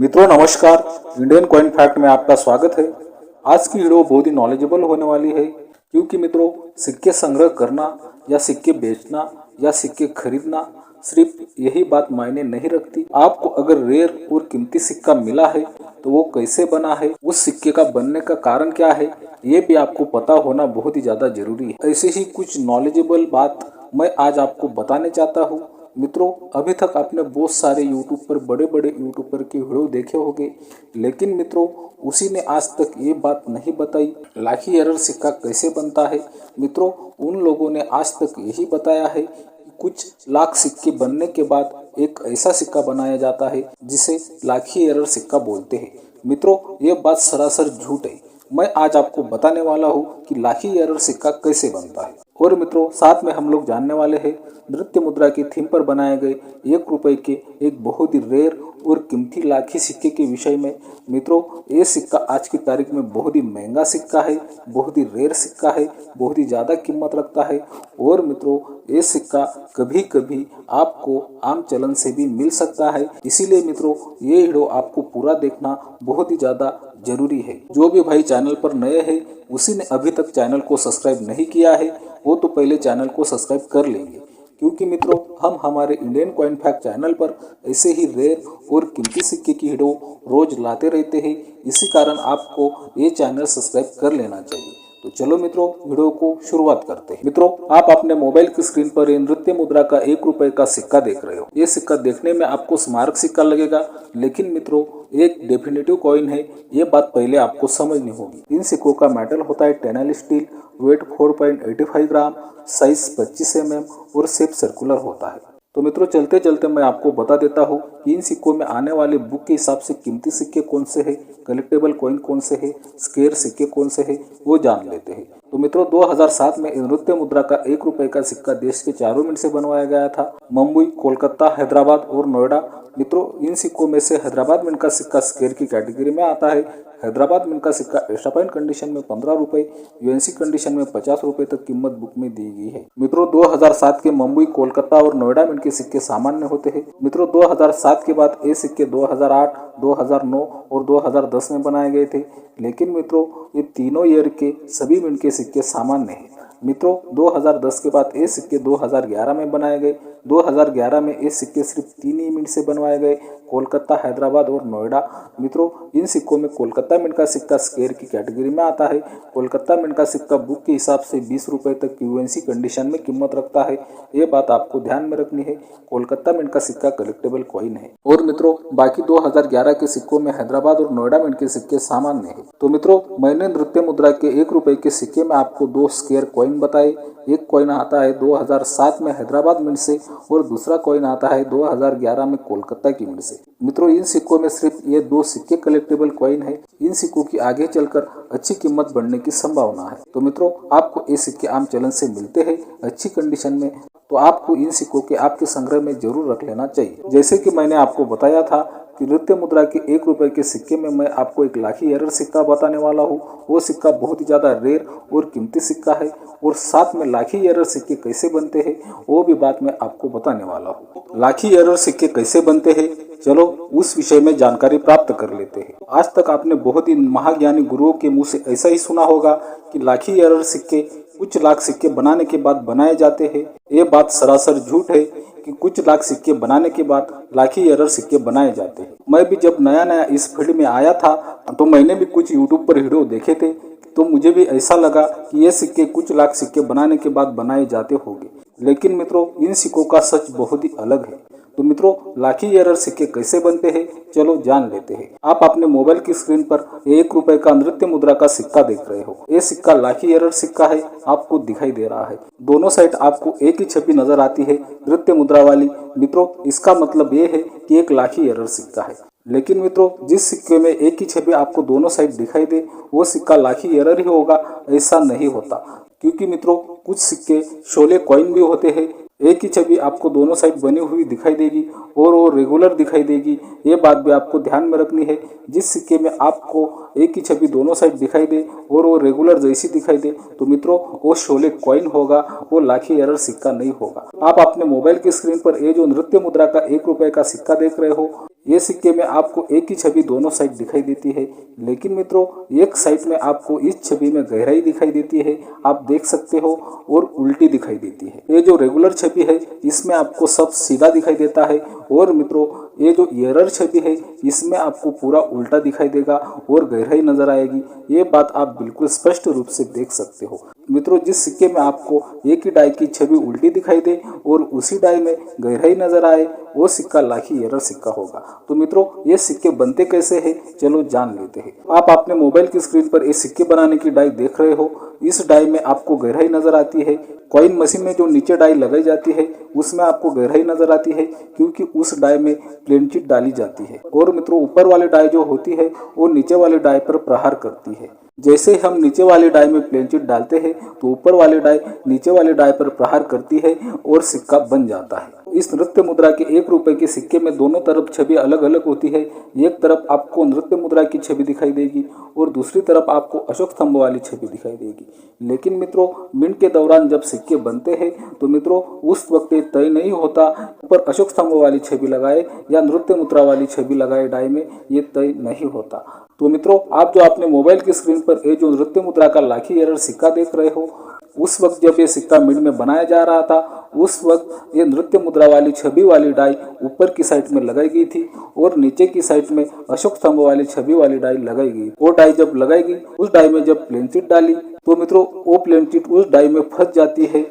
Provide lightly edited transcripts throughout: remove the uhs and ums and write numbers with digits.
मित्रों नमस्कार, Indian coin fact में आपका स्वागत है। आज की वीडियो बहुत ही नॉलेजेबल होने वाली है, क्योंकि मित्रों सिक्के संग्रह करना या सिक्के बेचना या सिक्के खरीदना सिर्फ यही बात मायने नहीं रखती। आपको अगर रेयर और कीमती सिक्का मिला है तो वो कैसे बना है, उस सिक्के का बनने का कारण क्या है, ये भी आपको पता होना बहुत ही ज्यादा जरूरी है। ऐसे ही कुछ नॉलेजेबल बात मैं आज आपको बताने चाहता हूँ। मित्रों अभी तक आपने बहुत सारे यूट्यूब पर बड़े बड़े यूट्यूबर के वीडियो देखे होंगे, लेकिन मित्रों उसी ने आज तक ये बात नहीं बताई लाखी एरर सिक्का कैसे बनता है। मित्रों उन लोगों ने आज तक यही बताया है कि कुछ लाख सिक्के बनने के बाद एक ऐसा सिक्का बनाया जाता है जिसे लाखी एरर सिक्का बोलते हैं। मित्रों ये बात सरासर झूठ है। मैं आज आपको बताने वाला हूँ कि लाखी एरर सिक्का कैसे बनता है। और मित्रों साथ में हम लोग जानने वाले हैं नृत्य मुद्रा की थीम पर बनाए गए 1 रुपए के एक बहुत ही रेयर और कीमती लाखी सिक्के के विषय में। मित्रों ये सिक्का आज की तारीख में बहुत ही महंगा सिक्का है, बहुत ही रेयर सिक्का है, बहुत ही ज़्यादा कीमत रखता है। और मित्रों ये सिक्का कभी कभी आपको आम चलन से भी मिल सकता है, इसीलिए मित्रों ये वीडियो आपको पूरा देखना बहुत ही ज़्यादा जरूरी है। जो भी भाई चैनल पर नए हैं, उसी ने अभी तक चैनल को सब्सक्राइब नहीं किया है, वो तो पहले चैनल को सब्सक्राइब कर लेंगे, क्योंकि मित्रों हम हमारे इंडियन कॉइन फैक्ट चैनल पर ऐसे ही रेयर और कीमती सिक्के की वीडियो रोज लाते रहते हैं। इसी कारण आपको ये चैनल सब्सक्राइब कर लेना चाहिए। तो चलो मित्रों वीडियो को शुरुआत करते हैं। मित्रों आप अपने मोबाइल की स्क्रीन पर ये नृत्य मुद्रा का 1 रुपए का सिक्का देख रहे हो। ये सिक्का देखने में आपको स्मारक सिक्का लगेगा, लेकिन मित्रों एक डेफिनेटिव कॉइन है, ये बात पहले आपको समझनी होगी। इन सिक्कों का मेटल होता है टैनल स्टील, वेट 4.85 ग्राम, साइज 25 mm और शेप सर्कुलर होता है। तो मित्रों चलते चलते मैं आपको बता देता हूँ कि इन सिक्कों में आने वाले बुक के हिसाब से कीमती सिक्के कौन से हैं, कलेक्टेबल कॉइन कौन से हैं, स्केयर सिक्के कौन से हैं, वो जान लेते हैं। तो मित्रों 2007 में नृत्य मुद्रा का 1 रुपए का सिक्का देश के 4 मिनट से बनवाया गया था, मुंबई, कोलकाता, हैदराबाद और नोएडा। मित्रों इन सिक्कों में से हैदराबाद मिंट का सिक्का स्केयर की कैटेगरी में आता है। हैदराबाद मिंट का सिक्का एक्स्ट्रा पॉइंट कंडीशन में 15 रुपए, यूएनसी कंडीशन में 50 रुपए तक कीमत बुक में दी गई है। मित्रों 2007 के मुंबई, कोलकाता और नोएडा मिंट के सिक्के सामान्य होते हैं। मित्रों 2007 के बाद ये सिक्के 2008, 2009 और 2010 में बनाए गए थे, लेकिन मित्रों ये तीनों ईयर के सभी मिंट के सिक्के सामान्य हैं। मित्रों 2010 के बाद ये सिक्के 2011 में बनाए गए। 2011 में ये सिक्के सिर्फ 3 ही मिनट से बनवाए गए, कोलकाता, हैदराबाद और नोएडा। मित्रों इन सिक्कों में कोलकाता मिंट का सिक्का स्केयर की कैटेगरी में आता है। कोलकाता मिंट का सिक्का बुक के हिसाब से 20 रुपए तक की यूएनसी कंडीशन में कीमत रखता है। ये बात आपको ध्यान में रखनी है। कोलकाता मिंट का सिक्का कलेक्टेबल कॉइन है। और मित्रों बाकी 2011 के सिक्कों में हैदराबाद और नोएडा मिंट के सिक्के सामान्य है। तो मित्रों मैंने नृत्य मुद्रा के 1 रुपए के सिक्के में आपको 2 स्केयर कॉइन बताए। एक कॉइन आता है 2007 में हैदराबाद मिंट से और दूसरा कॉइन आता है 2011 में कोलकाता की मिंट से। मित्रों इन सिक्कों में सिर्फ ये 2 सिक्के कलेक्टेबल कॉइन है। इन सिक्कों की आगे चलकर अच्छी कीमत बढ़ने की संभावना है। तो मित्रों आपको ये सिक्के आम चलन से मिलते हैं अच्छी कंडीशन में, तो आपको इन सिक्कों के आपके संग्रह में जरूर रख लेना चाहिए। जैसे कि मैंने आपको बताया था कि नृत्य मुद्रा के 1 रुपए के सिक्के में मैं आपको एक लाखी एरर सिक्का बताने वाला हूँ। वो सिक्का बहुत ही ज्यादा रेयर और कीमती सिक्का है, और साथ में लाखी एरर सिक्के कैसे बनते हैं वो भी बात मैं आपको बताने वाला हूँ। लाखी एरर सिक्के कैसे बनते हैं, चलो उस विषय में जानकारी प्राप्त कर लेते हैं। आज तक आपने बहुत ही महाज्ञानी गुरुओं के मुंह से ऐसा ही सुना होगा कि लाखी एरर सिक्के कुछ लाख सिक्के बनाने के बाद बनाए जाते हैं। ये बात सरासर झूठ है कि कुछ लाख सिक्के बनाने के बाद लाखी एरर सिक्के बनाए जाते हैं। मैं भी जब नया नया इस फील्ड में आया था तो मैंने भी कुछ यूट्यूब पर वीडियो देखे थे, तो मुझे भी ऐसा लगा कि ये सिक्के कुछ लाख सिक्के बनाने के बाद बनाए जाते होंगे, लेकिन मित्रों इन सिक्कों का सच बहुत ही अलग है। तो मित्रों लाखी एरर सिक्के कैसे बनते हैं चलो जान लेते हैं। आप अपने मोबाइल की स्क्रीन पर 1 रुपए का नृत्य मुद्रा का सिक्का देख रहे हो। ये सिक्का लाखी एरर सिक्का है, आपको दिखाई दे रहा है। दोनों साइड आपको एक ही छवि नजर आती है नृत्य मुद्रा वाली। मित्रों इसका मतलब ये है कि एक लाखी एरर सिक्का है। लेकिन मित्रों जिस सिक्के में एक ही छवि आपको दोनों साइड दिखाई दे वो सिक्का लाखी एरर ही होगा, ऐसा नहीं होता। क्योंकि मित्रों कुछ सिक्के शोले कॉइन भी होते हैं, एक ही छवि आपको दोनों साइड बनी हुई दिखाई देगी और वो रेगुलर दिखाई देगी। ये बात भी आपको ध्यान में रखनी है। जिस सिक्के में आपको एक ही छवि दोनों साइड दिखाई दे और वो रेगुलर जैसी दिखाई दे, तो मित्रों वो शोले कॉइन होगा, वो लाखी एरर सिक्का नहीं होगा। आप अपने मोबाइल की स्क्रीन पर ये जो नृत्य मुद्रा का 1 रुपए का सिक्का देख रहे हो, ये सिक्के में आपको एक ही छवि दोनों साइड दिखाई देती है, लेकिन मित्रों एक साइड में आपको इस छवि में गहराई दिखाई देती है, आप देख सकते हो, और उल्टी दिखाई देती है। ये जो रेगुलर छवि है इसमें आपको सब सीधा दिखाई देता है, और मित्रों ये जो एरर छवि है इसमें आपको पूरा उल्टा दिखाई देगा और गहराई नजर आएगी। ये बात आप बिल्कुल स्पष्ट रूप से देख सकते हो। मित्रों जिस सिक्के में आपको एक ही डाई की छवि उल्टी दिखाई दे और उसी डाई में गहराई नजर आए, वो सिक्का लाखी एरर सिक्का होगा। तो मित्रों ये सिक्के बनते कैसे हैं, चलो जान लेते हैं। आप अपने मोबाइल की स्क्रीन पर ये सिक्के बनाने की डाई देख रहे हो। इस डाई में आपको गहराई नजर आती है। कॉइन मशीन में जो नीचे डाई लगाई जाती है उसमें आपको गहराई नजर आती है, क्योंकि उस डाई में प्लेन चिट डाली जाती है। और मित्रों ऊपर वाली डाई जो होती है वो नीचे वाले डाई पर प्रहार करती है। जैसे हम नीचे वाले डाई में प्लेन चिट डालते हैं तो ऊपर वाले डाई नीचे वाले डाई पर प्रहार करती है और सिक्का बन जाता है। इस नृत्य मुद्रा के 1 रुपए के सिक्के में दोनों तरफ छवि अलग अलग होती है। एक तरफ आपको नृत्य मुद्रा की छवि दिखाई देगी और दूसरी तरफ आपको अशोक स्तंभ वाली छवि दिखाई देगी। लेकिन मित्रों मिंट के दौरान जब सिक्के बनते हैं तो मित्रों उस वक्त ये तय नहीं होता ऊपर अशोक स्तंभ वाली छवि लगाए या नृत्य मुद्रा वाली छवि लगाए डाई में, ये तय नहीं होता। तो मित्रों आप जो अपने मोबाइल की स्क्रीन पर ये जो नृत्य मुद्रा का लाखी एरर सिक्का देख रहे हो, उस वक्त जब ये सिक्का मिंट में बनाया जा रहा था उस वक्त ये नृत्य मुद्रा वाली छवि वाली डाई ऊपर की साइड में लगाई गई थी और नीचे की साइड में अशोक स्तंभ वाली छवि वाली डाई लगाई गई। वो डाई जब लगाई गई उस डाई में जब प्लेन चिट डाली तो मित्रों वो प्लेन चिट उस डाई में फंस जाती है।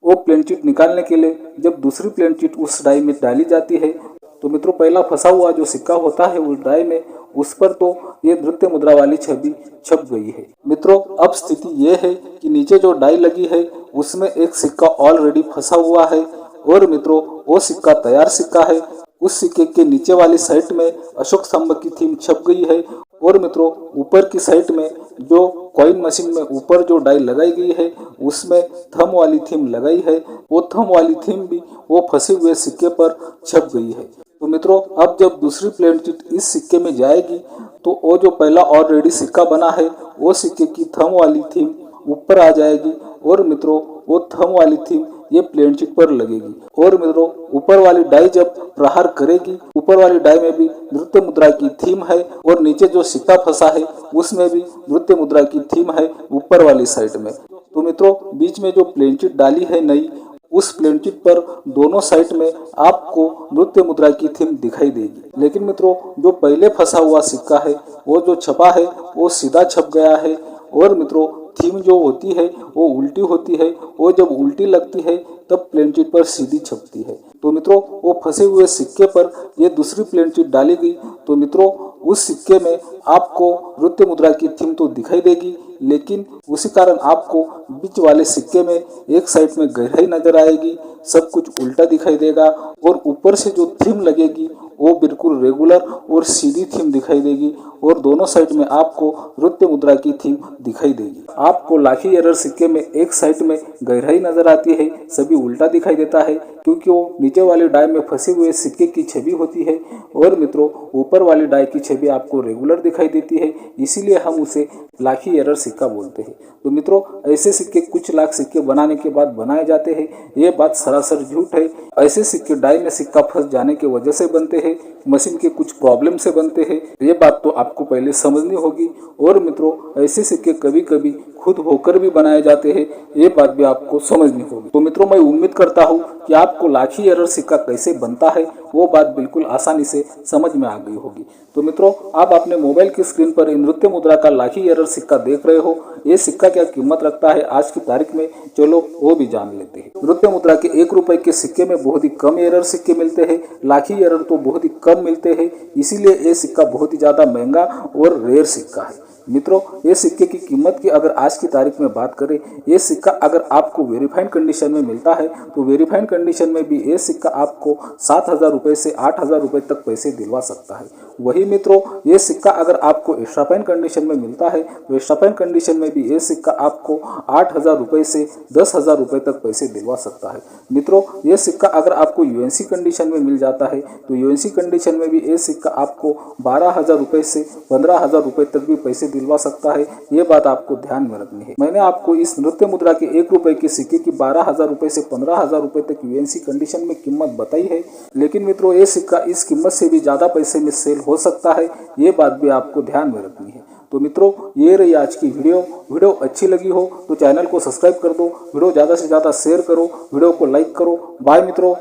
वो प्लेन चिट निकालने के लिए जब दूसरी प्लेन चिट उस डाई में डाली जाती है तो मित्रों पहला फंसा हुआ जो सिक्का होता है उस डाई में, उस पर तो ये नृत्य मुद्रा वाली छवि छप गई है। मित्रों अब स्थिति ये है कि नीचे जो डाई लगी है उसमें एक सिक्का ऑलरेडी फंसा हुआ है और मित्रों वो सिक्का तैयार सिक्का है। उस सिक्के के नीचे वाली साइड में अशोक स्तंभ की थीम छप गई है और मित्रों ऊपर की साइड में जो कॉइन मशीन में ऊपर जो डाई लगाई गई है उसमें थंब वाली थीम लगाई है। वो थंब वाली थीम भी वो फंसे हुए सिक्के पर छप गई है। तो मित्रों अब जब दूसरी प्लेन चिट इस सिक्के में जाएगी तो वो जो पहला ऑलरेडी सिक्का बना है वो सिक्के की थंब वाली थीम ऊपर आ जाएगी और मित्रों वो थंब वाली थीम ये प्लेन चिट पर लगेगी। और मित्रों ऊपर वाली डाई जब प्रहार करेगी ऊपर वाली डाई में भी नृत्य मुद्रा की थीम है और नीचे जो सिक्का फंसा है उसमें भी नृत्य मुद्रा की थीम है ऊपर वाली साइड में। तो मित्रों बीच में जो प्लेन चिट डाली है नई, उस प्लेन चिट पर दोनों साइड में आपको नृत्य मुद्रा की थीम दिखाई देगी। लेकिन मित्रों जो पहले फंसा हुआ सिक्का है वो जो छपा है वो सीधा छप गया है और मित्रों थीम जो होती है वो उल्टी होती है। वो जब उल्टी लगती है तब प्लेन चिट पर सीधी छपती है। तो मित्रों वो फंसे हुए सिक्के पर ये दूसरी प्लेन चिट डाली गई तो मित्रों उस सिक्के में आपको नृत्य मुद्रा की थीम तो दिखाई देगी, लेकिन उसी कारण आपको बीच वाले सिक्के में एक साइड में गहराई नजर आएगी, सब कुछ उल्टा दिखाई देगा और ऊपर से जो थीम लगेगी वो बिल्कुल रेगुलर और सीधी थीम दिखाई देगी और दोनों साइड में आपको नृत्य मुद्रा की थीम दिखाई देगी। आपको लाखी एरर सिक्के में एक साइड में गहराई नजर आती है, सभी उल्टा दिखाई देता है क्योंकि वो नीचे वाली डाई में फंसे हुए सिक्के की छवि होती है और मित्रों ऊपर वाली डाई की छवि आपको रेगुलर दिखाई देती है, इसीलिए हम उसे लाखी एरर सिक्का बोलते हैं। तो मित्रों ऐसे सिक्के कुछ लाख सिक्के बनाने के बाद बनाए जाते हैं, ये बात सरासर झूठ है। ऐसे सिक्के डाई में सिक्का फंस जाने की वजह से बनते हैं, मशीन के कुछ प्रॉब्लम से बनते हैं, ये बात तो आपको पहले समझनी होगी। और मित्रों ऐसे सिक्के कभी कभी खुद होकर भी बनाए जाते हैं, ये बात भी आपको समझनी होगी। तो मित्रों मैं उम्मीद करता हूँ कि आपको लाखी एरर सिक्का कैसे बनता है वो बात बिल्कुल आसानी से समझ में आ गई होगी। तो मित्रों आप अपने मोबाइल की स्क्रीन पर नृत्य मुद्रा का लाखी एरर सिक्का देख रहे हो। ये सिक्का क्या कीमत रखता है आज की तारीख में, चलो वो भी जान लेते हैं। नृत्य मुद्रा के 1 रुपए के सिक्के में बहुत ही कम एरर सिक्के मिलते हैं, लाखी एरर तो बहुत ही कम मिलते हैं, इसीलिए ये सिक्का बहुत ही ज्यादा महंगा और रेयर सिक्का है। मित्रों ये सिक्के की कीमत की अगर आज की तारीख में बात करें, ये सिक्का अगर आपको वेरीफाइड कंडीशन में मिलता है तो वेरीफाइड कंडीशन में भी ये सिक्का आपको 7,000 रुपए से 8,000 रुपए तक पैसे दिलवा सकता है। वही मित्रों ये सिक्का अगर आपको एक्स्ट्रा फाइन कंडीशन में मिलता है तो एक्स्ट्रा फाइन कंडीशन में भी ये सिक्का आपको 8,000 रुपए से 10,000 रुपए तक पैसे दिलवा सकता है। मित्रों ये सिक्का अगर आपको यूएनसी कंडीशन में मिल जाता है तो यूएनसी कंडीशन में भी ये सिक्का आपको 12,000 रुपए से 15,000 रुपए तक भी पैसे दिलवा सकता है, ये बात आपको ध्यान में रखनी है। मैंने आपको इस नृत्य मुद्रा के 1 रुपए के सिक्के की 12,000 रुपए से 15,000 रुपए तक यूएनसी कंडीशन में कीमत बताई है, लेकिन मित्रों ये सिक्का इस कीमत से भी ज्यादा पैसे में सेल हो सकता है, ये बात भी आपको ध्यान में रखनी है। तो मित्रों ये रही आज की वीडियो अच्छी लगी हो तो चैनल को सब्सक्राइब कर दो, वीडियो ज़्यादा से ज़्यादा शेयर करो, वीडियो को लाइक करो। बाय मित्रों।